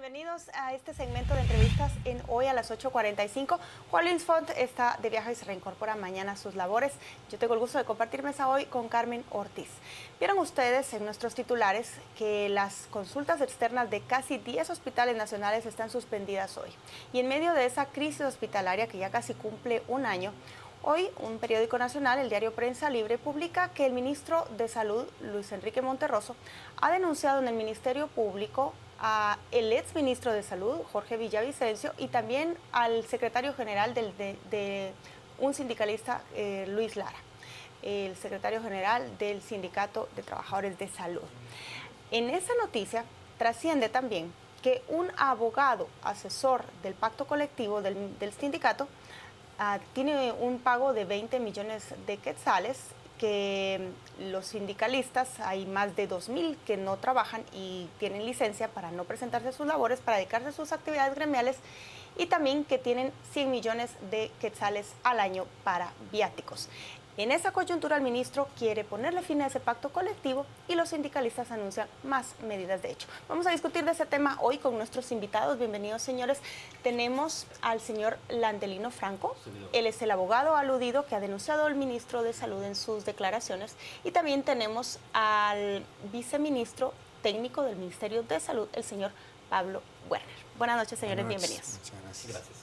bienvenidos a este segmento de entrevistas en Hoy a las 8:45. Juan Luis Font está de viaje y se reincorpora mañana a sus labores. Yo tengo el gusto de compartir mesa hoy con Carmen Ortiz. Vieron ustedes en nuestros titulares que las consultas externas de casi 10 hospitales nacionales están suspendidas hoy. Y en medio de esa crisis hospitalaria que ya casi cumple un año, hoy un periódico nacional, el diario Prensa Libre, publica que el ministro de Salud, Luis Enrique Monterroso, ha denunciado en el Ministerio Público al exministro de Salud, Jorge Villavicencio, y también al secretario general de un sindicalista, Luis Lara, el secretario general del Sindicato de Trabajadores de Salud. En esa noticia trasciende también que un abogado asesor del pacto colectivo del sindicato tiene un pago de 20 millones de quetzales, que los sindicalistas, hay más de 2,000 que no trabajan y tienen licencia para no presentarse a sus labores, para dedicarse a sus actividades gremiales, y también que tienen 100 millones de quetzales al año para viáticos. En esa coyuntura, el ministro quiere ponerle fin a ese pacto colectivo y los sindicalistas anuncian más medidas de hecho. Vamos a discutir de ese tema hoy con nuestros invitados. Bienvenidos, señores. Tenemos al señor Landelino Franco. Él es el abogado aludido que ha denunciado al ministro de Salud en sus declaraciones. Y también tenemos al viceministro técnico del Ministerio de Salud, el señor Pablo Werner. Buenas noches, señores. Buenas noches. Bienvenidos. Muchas gracias. Gracias.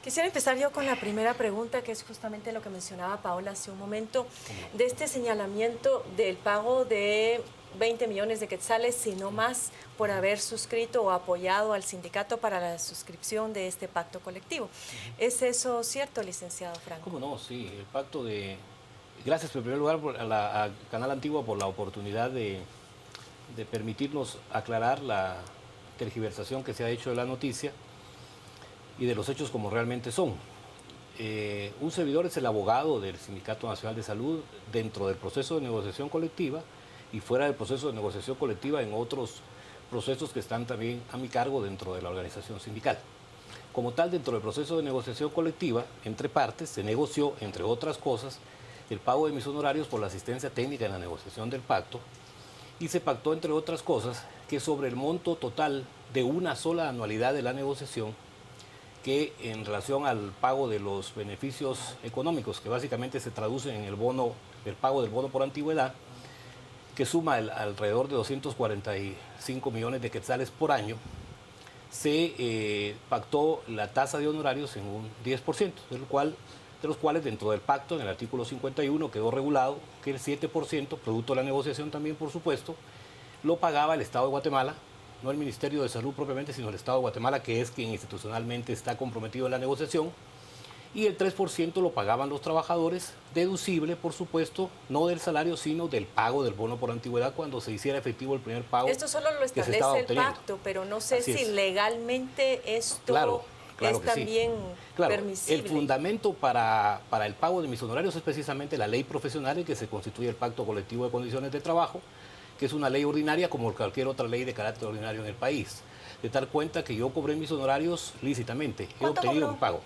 Quisiera empezar yo con la primera pregunta, que es justamente lo que mencionaba Paola hace un momento, de este señalamiento del pago de 20 millones de quetzales, si no más, por haber suscrito o apoyado al sindicato para la suscripción de este pacto colectivo. ¿Es eso cierto, licenciado Franco? ¿Cómo no? Sí, el pacto de... Gracias en primer lugar a Canal Antigua por la oportunidad de permitirnos aclarar la tergiversación que se ha hecho de la noticia y de los hechos como realmente son. Un servidor es el abogado del Sindicato Nacional de Salud dentro del proceso de negociación colectiva y fuera del proceso de negociación colectiva en otros procesos que están también a mi cargo dentro de la organización sindical. Como tal, dentro del proceso de negociación colectiva, entre partes, se negoció, entre otras cosas, el pago de mis honorarios por la asistencia técnica en la negociación del pacto, y se pactó, entre otras cosas, que sobre el monto total de una sola anualidad de la negociación, que en relación al pago de los beneficios económicos, que básicamente se traducen en el pago del bono por antigüedad, que suma alrededor de 245 millones de quetzales por año, se pactó la tasa de honorarios en un 10%, de los cuales dentro del pacto, en el artículo 51, quedó regulado que el 7%, producto de la negociación también, por supuesto, lo pagaba el Estado de Guatemala, no el Ministerio de Salud propiamente, sino el Estado de Guatemala, que es quien institucionalmente está comprometido en la negociación, y el 3% lo pagaban los trabajadores, deducible, por supuesto, no del salario, sino del pago del bono por antigüedad cuando se hiciera efectivo el primer pago. Esto solo lo establece el pacto, pero no sé si legalmente esto claro es también claro, permisible. El fundamento para el pago de mis honorarios es precisamente la ley profesional en que se constituye el Pacto Colectivo de Condiciones de Trabajo, que es una ley ordinaria como cualquier otra ley de carácter ordinario en el país. De tal cuenta que yo cobré mis honorarios lícitamente, he obtenido un pago.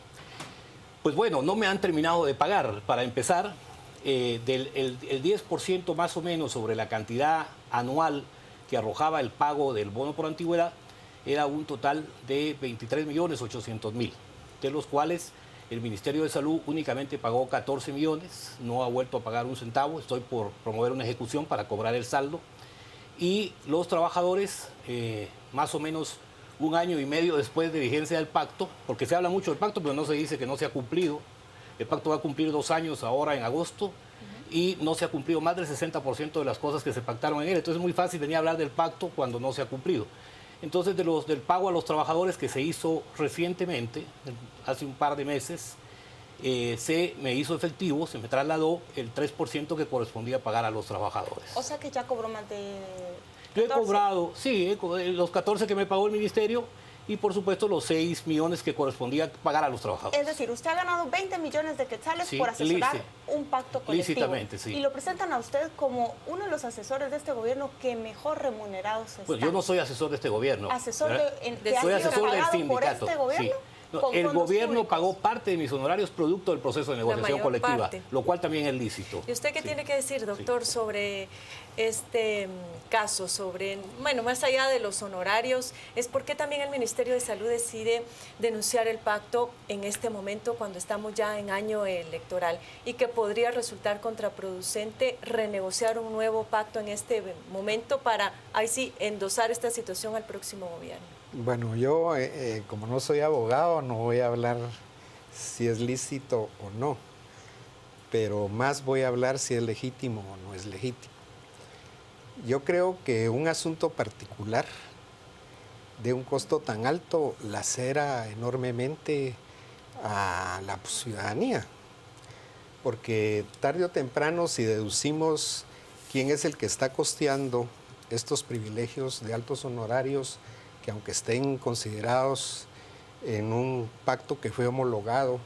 Pues bueno, no me han terminado de pagar. Para empezar, el 10% más o menos sobre la cantidad anual que arrojaba el pago del bono por antigüedad era un total de 23.800.000, de los cuales el Ministerio de Salud únicamente pagó 14 millones, no ha vuelto a pagar un centavo. Estoy por promover una ejecución para cobrar el saldo. Y los trabajadores, más o menos un año y medio después de vigencia del pacto, porque se habla mucho del pacto, pero no se dice que no se ha cumplido. El pacto va a cumplir 2 años ahora en agosto y no se ha cumplido más del 60% de las cosas que se pactaron en él. Entonces es muy fácil venir a hablar del pacto cuando no se ha cumplido. Entonces, del pago a los trabajadores que se hizo recientemente, hace un par de meses, se me hizo efectivo, se me trasladó el 3% que correspondía pagar a los trabajadores. O sea que ya cobró más de 14. Yo he cobrado, sí, los 14 que me pagó el ministerio y por supuesto los 6 millones que correspondía pagar a los trabajadores. Es decir, usted ha ganado 20 millones de quetzales por asesorar un pacto colectivo. Lícitamente, sí. Y lo presentan a usted como uno de los asesores de este gobierno que mejor remunerados están. Pues yo no soy asesor de este gobierno. ¿Asesor soy asesor del sindicato. por este gobierno? Sí. No, con el fondos gobierno públicos. pagó parte de mis honorarios producto del proceso de negociación mayor colectiva, parte. lo cual también es lícito. ¿Y usted qué Sí. tiene que decir, doctor, sobre este caso? Sobre, bueno, más allá de los honorarios, es por qué también el Ministerio de Salud decide denunciar el pacto en este momento cuando estamos ya en año electoral y que podría resultar contraproducente renegociar un nuevo pacto en este momento para, ahí sí, endosar esta situación al próximo gobierno. Bueno, yo como no soy abogado no voy a hablar si es lícito o no, pero más voy a hablar si es legítimo o no es legítimo. Yo creo que un asunto particular de un costo tan alto lacera enormemente a la ciudadanía, porque tarde o temprano si deducimos quién es el que está costeando estos privilegios de altos honorarios, que aunque estén considerados en un pacto que fue homologado,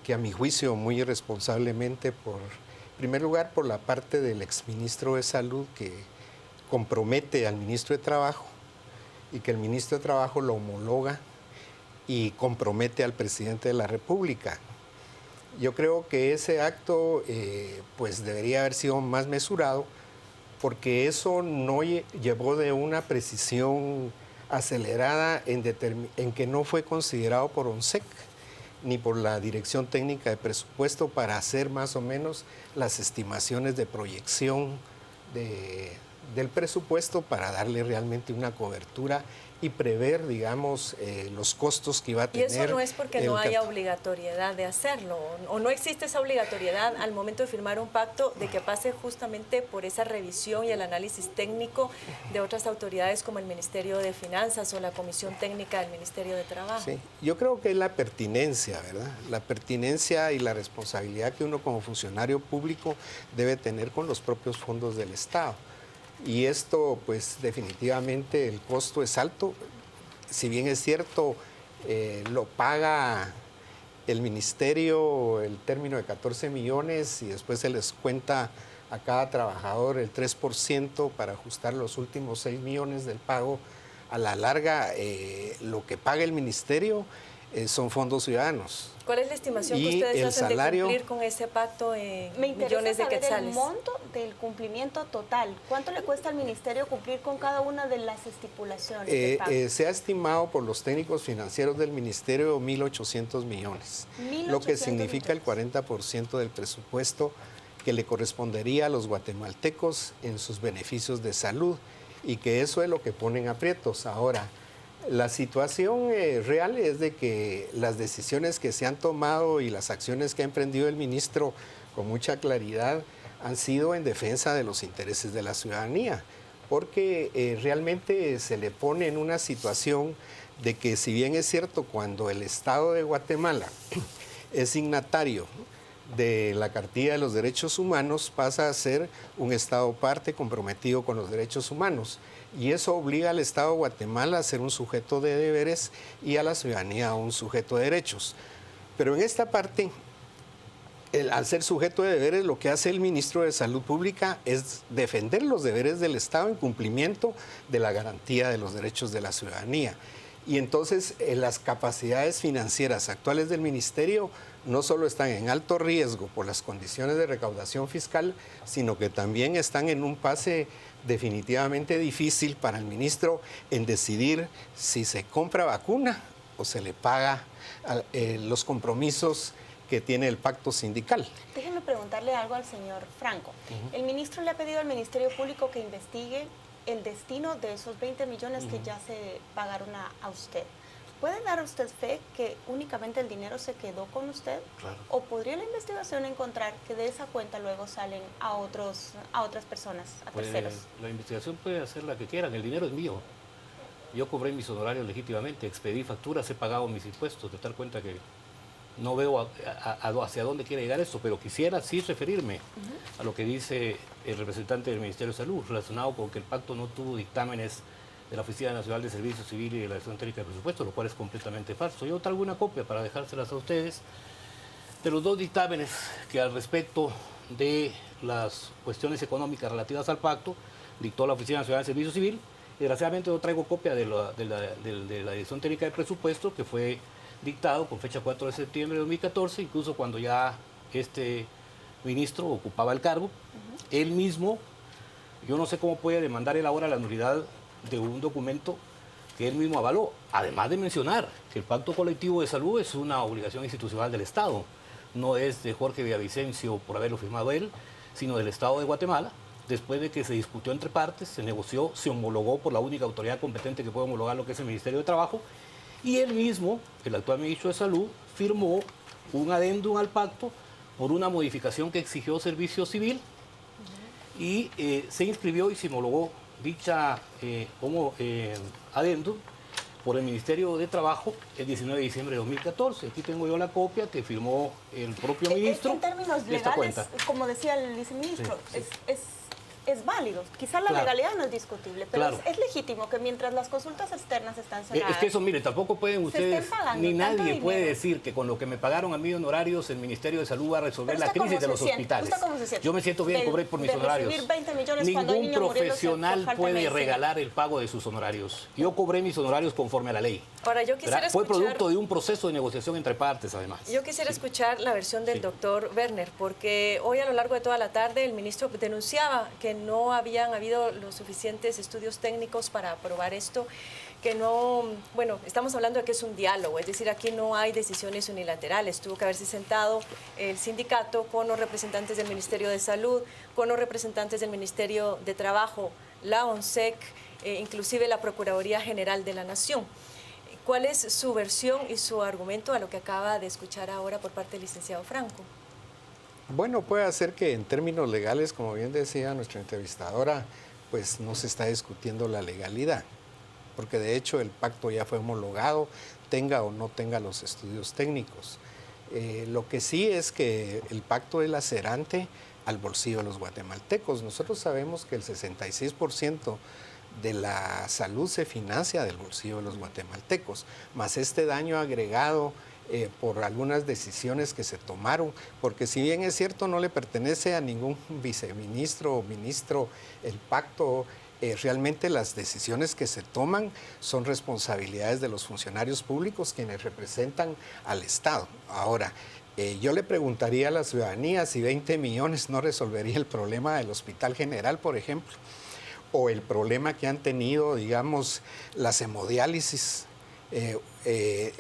que a mi juicio muy irresponsablemente en primer lugar por la parte del exministro de Salud que compromete al ministro de Trabajo y que el ministro de Trabajo lo homologa y compromete al presidente de la República. Yo creo que ese acto pues debería haber sido más mesurado, porque eso no llevó de una precisión acelerada en que no fue considerado por ONSEC ni por la Dirección Técnica de Presupuesto para hacer más o menos las estimaciones de proyección del presupuesto para darle realmente una cobertura y prever, digamos, los costos que iba a Y tener. eso no es porque no haya obligatoriedad de hacerlo, o no existe esa obligatoriedad al momento de firmar un pacto de que pase justamente por esa revisión y el análisis técnico de otras autoridades como el Ministerio de Finanzas o la Comisión Técnica del Ministerio de Trabajo. Sí, yo creo que es la pertinencia, ¿verdad? La pertinencia y la responsabilidad que uno como funcionario público debe tener con los propios fondos del Estado. Y esto, pues definitivamente el costo es alto. Si bien es cierto, lo paga el ministerio el término de 14 millones y después se les cuenta a cada trabajador el 3% para ajustar los últimos 6 millones del pago. A la larga, lo que paga el ministerio son fondos ciudadanos. ¿Cuál es la estimación que Y ustedes el hacen salario, de cumplir con ese pacto en Me interesa millones de saber quetzales? el monto del cumplimiento total. ¿Cuánto le cuesta al ministerio cumplir con cada una de las estipulaciones del pago? Se ha estimado por los técnicos financieros del ministerio 1.800 millones, lo que 1.800 significa el 40% del presupuesto que le correspondería a los guatemaltecos en sus beneficios de salud, y que eso es lo que ponen aprietos. Ahora, la situación real es de que las decisiones que se han tomado y las acciones que ha emprendido el ministro con mucha claridad han sido en defensa de los intereses de la ciudadanía, porque realmente se le pone en una situación de que, si bien es cierto, cuando el Estado de Guatemala es signatario de la Cartilla de los Derechos Humanos, pasa a ser un Estado parte comprometido con los derechos humanos. Y eso obliga al Estado de Guatemala a ser un sujeto de deberes y a la ciudadanía a un sujeto de derechos. Pero en esta parte, al ser sujeto de deberes, lo que hace el ministro de Salud Pública es defender los deberes del Estado en cumplimiento de la garantía de los derechos de la ciudadanía. Y entonces las capacidades financieras actuales del ministerio no solo están en alto riesgo por las condiciones de recaudación fiscal, sino que también están en un pase definitivamente difícil para el ministro en decidir si se compra vacuna o se le paga los compromisos que tiene el pacto sindical. Déjeme preguntarle algo al señor Franco. El ministro le ha pedido al Ministerio Público que investigue el destino de esos 20 millones que ya se pagaron a usted. ¿Puede dar usted fe que únicamente el dinero se quedó con usted? Claro. ¿O podría la investigación encontrar que de esa cuenta luego salen a otras personas, a Pues, terceros? la investigación puede hacer la que quieran, el dinero es mío. Yo cobré mis honorarios legítimamente, expedí facturas, he pagado mis impuestos, de tal cuenta que no veo hacia dónde quiere llegar esto, pero quisiera sí referirme a lo que dice el representante del Ministerio de Salud, relacionado con que el pacto no tuvo dictámenes de la Oficina Nacional de Servicio Civil y de la Dirección Técnica de Presupuesto, lo cual es completamente falso. Yo traigo una copia para dejárselas a ustedes de los dos dictámenes que, al respecto de las cuestiones económicas relativas al pacto, dictó la Oficina Nacional de Servicio Civil. Desgraciadamente no traigo copia de la Dirección Técnica de Presupuesto, que fue dictado con fecha 4 de septiembre de 2014, incluso cuando ya este ministro ocupaba el cargo, él mismo, yo no sé cómo puede demandar él ahora la nulidad de un documento que él mismo avaló, además de mencionar que el Pacto Colectivo de Salud es una obligación institucional del Estado, no es de Jorge Villavicencio por haberlo firmado él, sino del Estado de Guatemala. Después de que se discutió entre partes, se negoció, se homologó por la única autoridad competente que puede homologar lo que es el Ministerio de Trabajo, y él mismo, el actual ministro de Salud, firmó un adendum al pacto por una modificación que exigió Servicio Civil y se inscribió y se homologó dicha adendum por el Ministerio de Trabajo el 19 de diciembre de 2014. Aquí tengo yo la copia que firmó el propio ministro. En términos legales, como decía el viceministro, sí. Es válido. Quizás la legalidad no es discutible, pero es legítimo que mientras las consultas externas están cerradas... Es que eso, mire, tampoco pueden ustedes, ni nadie puede decir que con lo que me pagaron a mí de honorarios, el Ministerio de Salud va a resolver la crisis de los hospitales. Yo me siento bien, cobré por mis honorarios. 20 millones Ningún profesional puede regalar el pago de sus honorarios. Yo cobré mis honorarios conforme a la ley. Ahora, yo quisiera Fue producto de un proceso de negociación entre partes, además. Yo quisiera escuchar la versión del doctor Werner, porque hoy a lo largo de toda la tarde el ministro denunciaba que no habían habido los suficientes estudios técnicos para aprobar esto, que no, bueno, estamos hablando de que es un diálogo, es decir, aquí no hay decisiones unilaterales, tuvo que haberse sentado el sindicato con los representantes del Ministerio de Salud, con los representantes del Ministerio de Trabajo, la ONSEC, inclusive la Procuraduría General de la Nación. ¿Cuál es su versión y su argumento a lo que acaba de escuchar ahora por parte del licenciado Franco? Bueno, puede ser que en términos legales, como bien decía nuestra entrevistadora, pues no se está discutiendo la legalidad, porque de hecho el pacto ya fue homologado, tenga o no tenga los estudios técnicos. Lo que sí es que el pacto es lacerante al bolsillo de los guatemaltecos. Nosotros sabemos que el 66% de la salud se financia del bolsillo de los guatemaltecos, más este daño agregado por algunas decisiones que se tomaron, porque si bien es cierto no le pertenece a ningún viceministro o ministro el pacto, realmente las decisiones que se toman son responsabilidades de los funcionarios públicos quienes representan al Estado. Ahora, yo le preguntaría a la ciudadanía si 20 millones no resolvería el problema del Hospital General, por ejemplo, o el problema que han tenido, digamos, las hemodiálisis,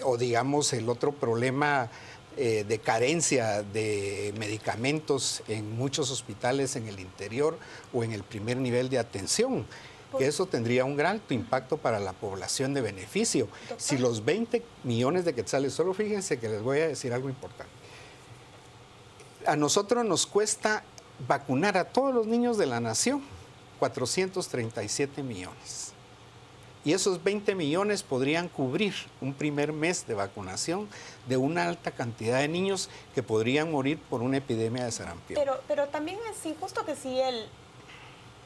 o digamos el otro problema de carencia de medicamentos en muchos hospitales en el interior o en el primer nivel de atención, que eso tendría un gran impacto para la población de beneficio. ¿Doctor? Si los 20 millones de quetzales, solo fíjense que les voy a decir algo importante. A nosotros nos cuesta vacunar a todos los niños de la nación 437 millones. Y esos 20 millones podrían cubrir un primer mes de vacunación de una alta cantidad de niños que podrían morir por una epidemia de sarampión. Pero también es injusto que si él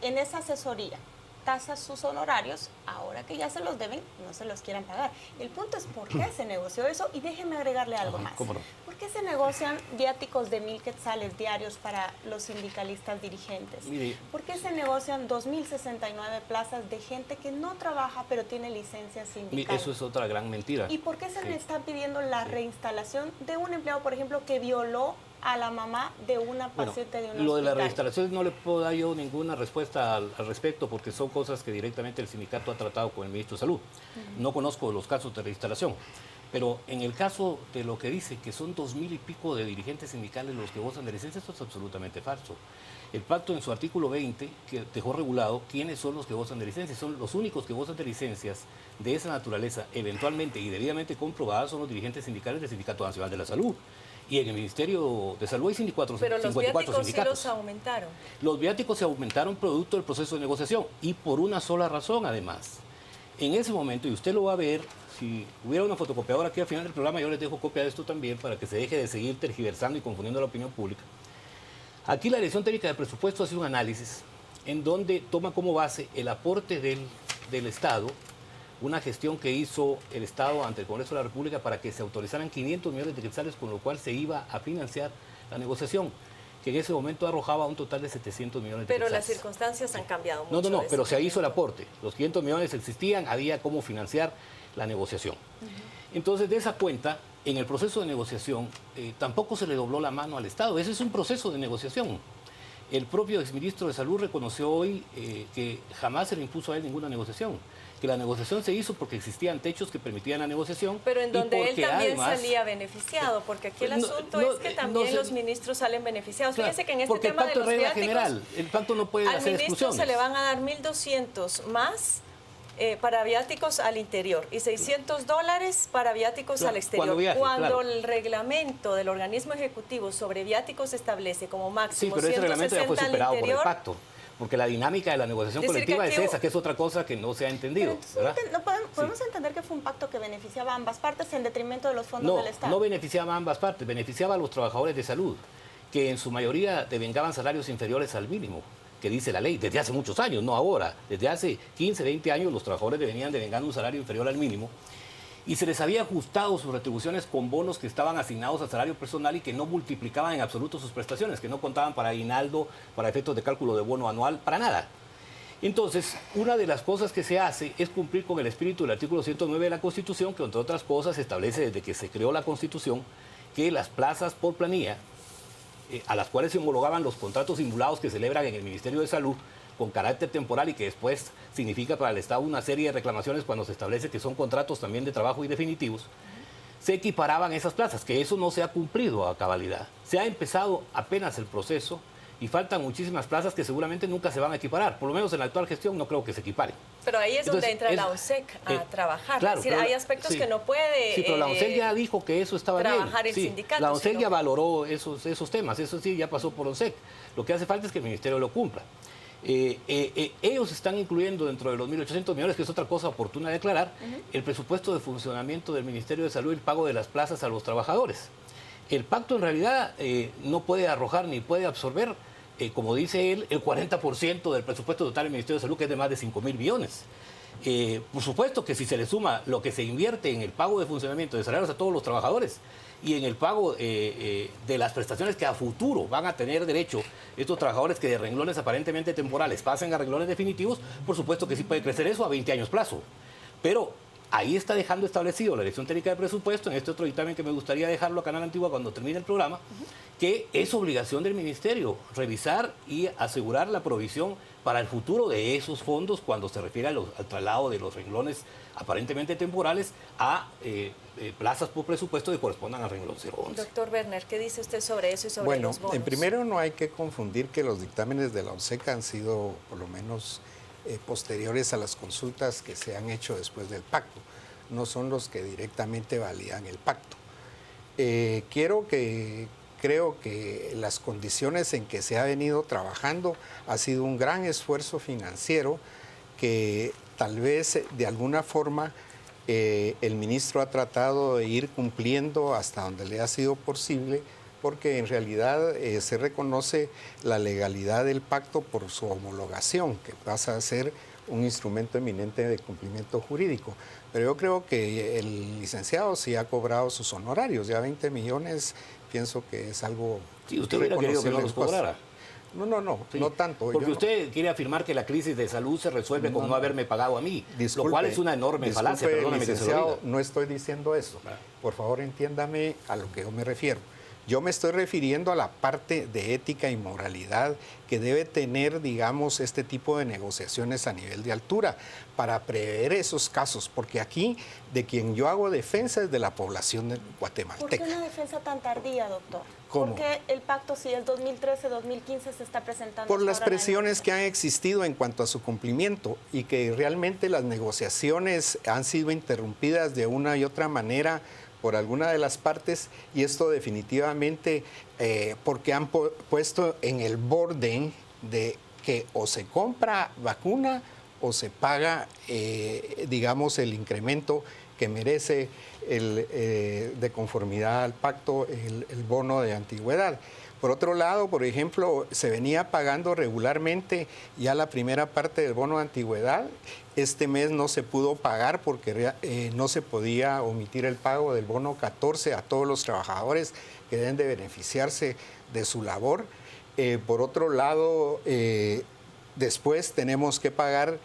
en esa asesoría tasa sus honorarios, ahora que ya se los deben, no se los quieran pagar. El punto es por qué se negoció eso, y déjeme agregarle algo más. ¿Cómo no? ¿Por qué se negocian viáticos de 1,000 quetzales diarios para los sindicalistas dirigentes? Mire, ¿por qué se negocian 2,069 plazas de gente que no trabaja pero tiene licencia sindical? Eso es otra gran mentira. ¿Y por qué se le está pidiendo la reinstalación de un empleado, por ejemplo, que violó a la mamá de una paciente de un hospital? Lo de la reinstalación no le puedo dar yo ninguna respuesta al respecto, porque son cosas que directamente el sindicato ha tratado con el ministro de Salud. No conozco los casos de reinstalación, pero en el caso de lo que dice que son 2,000 y pico de dirigentes sindicales los que gozan de licencia, esto es absolutamente falso. El pacto en su artículo 20 que dejó regulado quiénes son los que gozan de licencias. Son los únicos que gozan de licencias de esa naturaleza, eventualmente y debidamente comprobadas, son los dirigentes sindicales del Sindicato Nacional de la Salud. Y en el Ministerio de Salud hay 54 Pero los viáticos sí sindicatos. los aumentaron. Los viáticos se aumentaron producto del proceso de negociación, y por una sola razón además. En ese momento, y usted lo va a ver, si hubiera una fotocopiadora aquí al final del programa, yo les dejo copia de esto también para que se deje de seguir tergiversando y confundiendo la opinión pública. Aquí la Dirección Técnica de Presupuesto hace un análisis en donde toma como base el aporte del Estado, una gestión que hizo el Estado ante el Congreso de la República para que se autorizaran 500 millones de quetzales, con lo cual se iba a financiar la negociación, que en ese momento arrojaba un total de 700 millones de quetzales. Pero las circunstancias han cambiado mucho. No, pero se hizo el aporte. Los 500 millones existían, había cómo financiar la negociación. Entonces, de esa cuenta, en el proceso de negociación tampoco se le dobló la mano al Estado. Ese es un proceso de negociación. El propio exministro de Salud reconoció hoy que jamás se le impuso a él ninguna negociación, que la negociación se hizo porque existían techos que permitían la negociación. Pero en donde él también además, salía beneficiado, porque aquí el asunto es que también no se, los ministros salen beneficiados. Claro, Fíjense que en este porque tema el pacto de los es regla viáticos, general, el pacto no puede al hacer ministro exclusiones. se le van a dar 1.200 más para viáticos al interior y $600 para viáticos al exterior. Cuando el reglamento del organismo ejecutivo sobre viáticos establece como máximo 160 pero ese reglamento ya fue superado al interior, por el pacto. Porque la dinámica de la negociación colectiva es esa, que es otra cosa que no se ha entendido. Entonces, no podemos entender que fue un pacto que beneficiaba a ambas partes en detrimento de los fondos del Estado. No beneficiaba a ambas partes, beneficiaba a los trabajadores de salud, que en su mayoría devengaban salarios inferiores al mínimo, que dice la ley, desde hace muchos años, no ahora. Desde hace 15, 20 años los trabajadores venían devengando un salario inferior al mínimo y se les había ajustado sus retribuciones con bonos que estaban asignados al salario personal y que no multiplicaban en absoluto sus prestaciones, que no contaban para aguinaldo, para efectos de cálculo de bono anual, para nada. Entonces, una de las cosas que se hace es cumplir con el espíritu del artículo 109 de la Constitución, que entre otras cosas establece desde que se creó la Constitución que las plazas por planilla, a las cuales se homologaban los contratos simulados que celebran en el Ministerio de Salud con carácter temporal y que después significa para el Estado una serie de reclamaciones cuando se establece que son contratos también de trabajo y definitivos, se equiparaban esas plazas, que eso no se ha cumplido a cabalidad. Se ha empezado apenas el proceso y faltan muchísimas plazas que seguramente nunca se van a equiparar. Por lo menos en la actual gestión no creo que se equiparen. Pero ahí es donde entra la ONSEC a trabajar. Claro, es decir, hay aspectos que no puede sí, pero la ONSEC ya dijo que eso estaba trabajar bien. el sindicato. La ONSEC ya valoró esos temas, eso sí, ya pasó por ONSEC. Lo que hace falta es que el Ministerio lo cumpla. Ellos están incluyendo dentro de los 1.800 millones, que es otra cosa oportuna de aclarar, el presupuesto de funcionamiento del Ministerio de Salud y el pago de las plazas a los trabajadores. El pacto en realidad no puede arrojar ni puede absorber, como dice él, el 40% del presupuesto total del Ministerio de Salud, que es de más de 5.000 millones. Por supuesto que si se le suma lo que se invierte en el pago de funcionamiento de salarios a todos los trabajadores y en el pago de las prestaciones que a futuro van a tener derecho estos trabajadores que de renglones aparentemente temporales pasen a renglones definitivos, por supuesto que sí puede crecer eso a 20 años plazo. Pero ahí está dejando establecido la Dirección Técnica de Presupuesto, en este otro dictamen que me gustaría dejarlo a Canal Antigua cuando termine el programa, que es obligación del Ministerio revisar y asegurar la provisión para el futuro de esos fondos cuando se refiere al traslado de los renglones aparentemente temporales a plazas por presupuesto que correspondan al renglón 011. Doctor Werner, ¿qué dice usted sobre eso y sobre los bonos? Bueno, en primero no hay que confundir que los dictámenes de la ONSEC han sido por lo menos posteriores a las consultas que se han hecho después del pacto. No son los que directamente validan el pacto. Creo que las condiciones en que se ha venido trabajando ha sido un gran esfuerzo financiero que tal vez de alguna forma el ministro ha tratado de ir cumpliendo hasta donde le ha sido posible, porque en realidad se reconoce la legalidad del pacto por su homologación, que pasa a ser un instrumento eminente de cumplimiento jurídico. Pero yo creo que el licenciado sí ha cobrado sus honorarios, ya 20 millones, pienso que es algo... Sí, usted hubiera querido que no los cobrara. No tanto. Porque usted quiere afirmar que la crisis de salud se resuelve con no haberme pagado a mí, lo cual es una enorme falacia, perdóname que se lo diga. No estoy diciendo eso. Por favor, entiéndame a lo que yo me refiero. Yo me estoy refiriendo a la parte de ética y moralidad que debe tener, digamos, este tipo de negociaciones a nivel de altura para prever esos casos, porque aquí de quien yo hago defensa es de la población guatemalteca. ¿Por qué una defensa tan tardía, doctor? ¿Cómo? ¿Por qué el pacto, si es 2013, 2015, se está presentando? Por las presiones que han existido en cuanto a su cumplimiento y que realmente las negociaciones han sido interrumpidas de una y otra manera por alguna de las partes, y esto definitivamente porque han puesto en el borde de que o se compra vacuna o se paga, digamos, el incremento que merece de conformidad al pacto el bono de antigüedad. Por otro lado, por ejemplo, se venía pagando regularmente ya la primera parte del bono de antigüedad. Este mes no se pudo pagar porque no se podía omitir el pago del bono 14 a todos los trabajadores que deben de beneficiarse de su labor. Por otro lado, después tenemos que pagar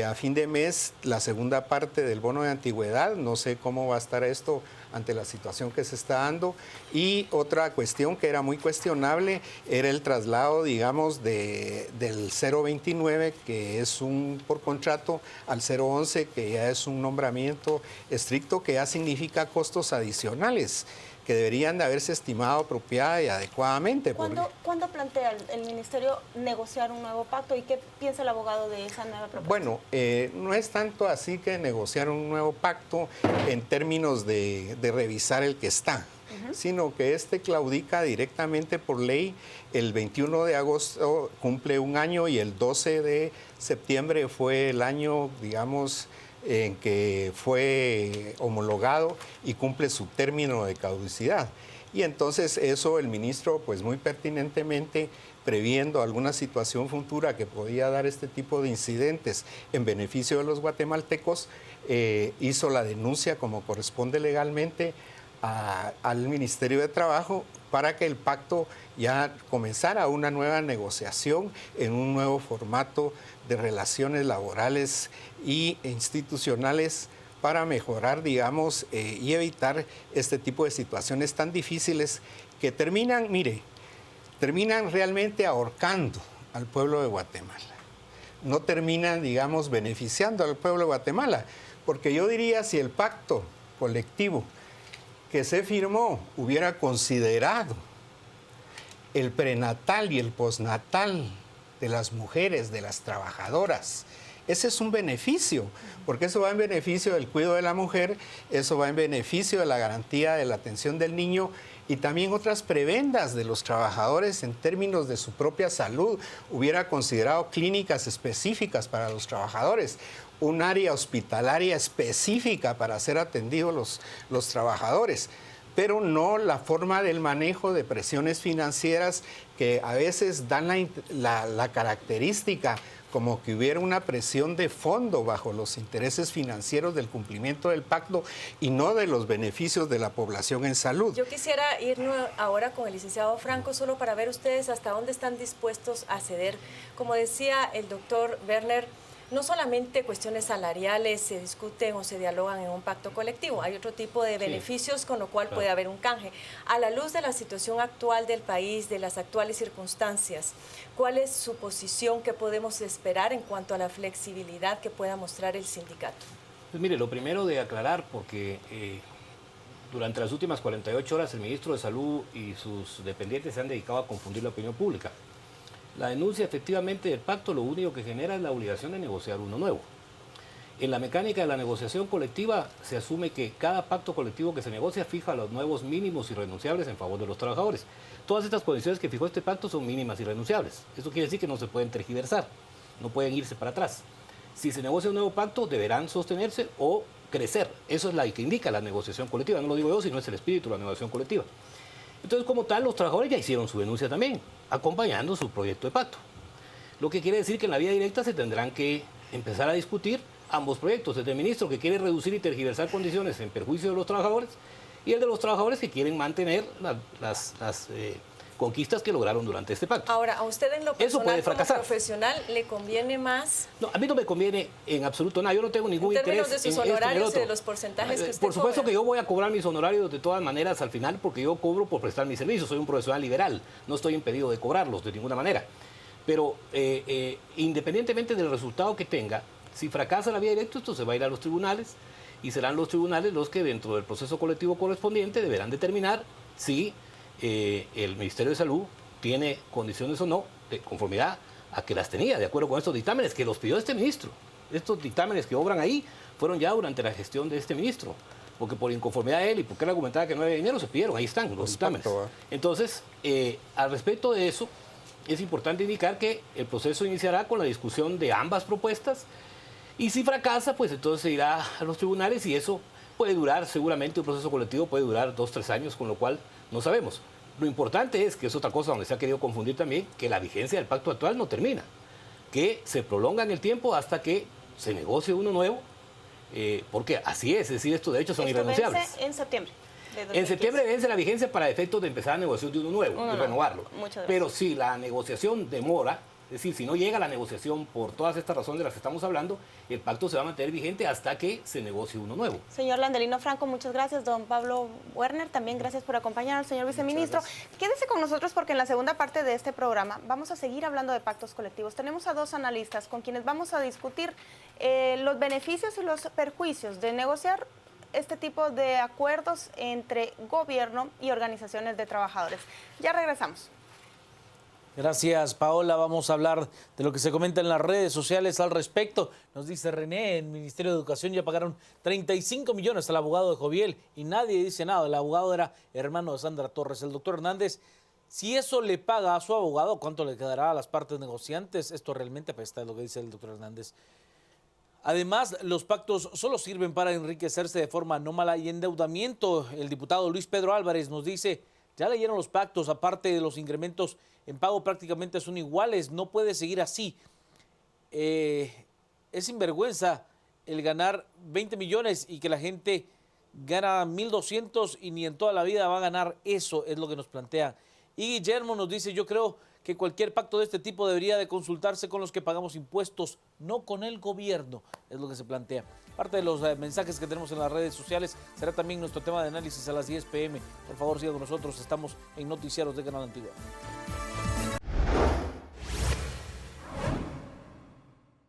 a fin de mes la segunda parte del bono de antigüedad. No sé cómo va a estar esto ante la situación que se está dando. Y otra cuestión que era muy cuestionable era el traslado, digamos, del 029, que es un por contrato, al 011, que ya es un nombramiento estricto, que ya significa costos adicionales que deberían de haberse estimado apropiada y adecuadamente. ¿Cuándo plantea el Ministerio negociar un nuevo pacto y qué piensa el abogado de esa nueva propuesta? Bueno, no es tanto así que negociar un nuevo pacto en términos de revisar el que está, sino que este claudica directamente por ley. El 21 de agosto cumple un año y el 12 de septiembre fue el año, digamos, en que fue homologado y cumple su término de caducidad. Y entonces eso el ministro, pues muy pertinentemente, previendo alguna situación futura que podía dar este tipo de incidentes en beneficio de los guatemaltecos, hizo la denuncia como corresponde legalmente al Ministerio de Trabajo para que el pacto ya comenzara una nueva negociación en un nuevo formato de relaciones laborales e institucionales para mejorar, digamos, y evitar este tipo de situaciones tan difíciles que terminan realmente ahorcando al pueblo de Guatemala. No terminan, digamos, beneficiando al pueblo de Guatemala, porque yo diría, si el pacto colectivo que se firmó hubiera considerado el prenatal y el postnatal de las mujeres, de las trabajadoras, ese es un beneficio, porque eso va en beneficio del cuidado de la mujer, eso va en beneficio de la garantía de la atención del niño y también otras prebendas de los trabajadores en términos de su propia salud. Hubiera considerado clínicas específicas para los trabajadores, un área hospitalaria específica para ser atendidos los trabajadores, pero no la forma del manejo de presiones financieras que a veces dan la característica como que hubiera una presión de fondo bajo los intereses financieros del cumplimiento del pacto y no de los beneficios de la población en salud. Yo quisiera ir ahora con el licenciado Franco solo para ver ustedes hasta dónde están dispuestos a ceder. Como decía el doctor Werner, no solamente cuestiones salariales se discuten o se dialogan en un pacto colectivo, hay otro tipo de beneficios con lo cual puede haber un canje. A la luz de la situación actual del país, de las actuales circunstancias, ¿cuál es su posición? ¿Qué podemos esperar en cuanto a la flexibilidad que pueda mostrar el sindicato? Pues mire, lo primero de aclarar, porque durante las últimas 48 horas el ministro de Salud y sus dependientes se han dedicado a confundir la opinión pública. La denuncia efectivamente del pacto lo único que genera es la obligación de negociar uno nuevo. En la mecánica de la negociación colectiva se asume que cada pacto colectivo que se negocia fija los nuevos mínimos irrenunciables en favor de los trabajadores. Todas estas condiciones que fijó este pacto son mínimas y irrenunciables. Eso quiere decir que no se pueden tergiversar, no pueden irse para atrás. Si se negocia un nuevo pacto, deberán sostenerse o crecer. Eso es la que indica la negociación colectiva. No lo digo yo, sino es el espíritu de la negociación colectiva. Entonces, como tal, los trabajadores ya hicieron su denuncia también, acompañando su proyecto de pacto. Lo que quiere decir que en la vía directa se tendrán que empezar a discutir ambos proyectos, el del ministro que quiere reducir y tergiversar condiciones en perjuicio de los trabajadores y el de los trabajadores que quieren mantener las conquistas que lograron durante este pacto. Ahora, ¿a usted en lo personal, como profesional, le conviene más? No, a mí no me conviene en absoluto nada. Yo no tengo ningún interés en términos de sus honorarios y de los porcentajes que usted Por supuesto cobra. que yo voy a cobrar mis honorarios de todas maneras al final porque yo cobro por prestar mis servicios. Soy un profesional liberal. No estoy impedido de cobrarlos de ninguna manera. Pero independientemente del resultado que tenga, si fracasa la vía directa, esto se va a ir a los tribunales y serán los tribunales los que dentro del proceso colectivo correspondiente deberán determinar si el Ministerio de Salud tiene condiciones o no de conformidad a que las tenía, de acuerdo con estos dictámenes que los pidió este ministro. Estos dictámenes que obran ahí fueron ya durante la gestión de este ministro, porque por inconformidad de él y porque él argumentaba que no había dinero, se pidieron, ahí están los dictámenes. Entonces, al respecto de eso, es importante indicar que el proceso iniciará con la discusión de ambas propuestas y si fracasa, pues entonces se irá a los tribunales y eso puede durar, seguramente un proceso colectivo puede durar 2 o 3 años, con lo cual no sabemos. Lo importante es, que es otra cosa donde se ha querido confundir también, que la vigencia del pacto actual no termina, que se prolonga en el tiempo hasta que se negocie uno nuevo, porque así es decir, estos derechos son irrenunciables. Vence en septiembre. En septiembre vence la vigencia para efectos de empezar la negociación de uno nuevo, de renovarlo. Pero si la negociación demora, Es decir, si no llega la negociación por todas estas razones de las que estamos hablando, el pacto se va a mantener vigente hasta que se negocie uno nuevo. Señor Landelino Franco, muchas gracias. Don Pablo Werner, también gracias por acompañarnos, señor viceministro. Quédese con nosotros porque en la segunda parte de este programa vamos a seguir hablando de pactos colectivos. Tenemos a dos analistas con quienes vamos a discutir los beneficios y los perjuicios de negociar este tipo de acuerdos entre gobierno y organizaciones de trabajadores. Ya regresamos. Gracias, Paola. Vamos a hablar de lo que se comenta en las redes sociales al respecto. Nos dice René, en el Ministerio de Educación ya pagaron 35 millones al abogado de Joviel y nadie dice nada. El abogado era hermano de Sandra Torres. El doctor Hernández, si eso le paga a su abogado, ¿cuánto le quedará a las partes negociantes? Esto realmente apesta, es lo que dice el doctor Hernández. Además, los pactos solo sirven para enriquecerse de forma anómala y endeudamiento. El diputado Luis Pedro Álvarez nos dice, ya leyeron los pactos, aparte de los incrementos en pago prácticamente son iguales, no puede seguir así. Es sinvergüenza el ganar 20 millones y que la gente gana 1.200 y ni en toda la vida va a ganar eso, es lo que nos plantean. Y Guillermo nos dice, yo creo que cualquier pacto de este tipo debería de consultarse con los que pagamos impuestos, no con el gobierno, es lo que se plantea. Parte de los mensajes que tenemos en las redes sociales será también nuestro tema de análisis a las 10 p.m. Por favor, sigan con nosotros, estamos en Noticiarios de Canal Antigua.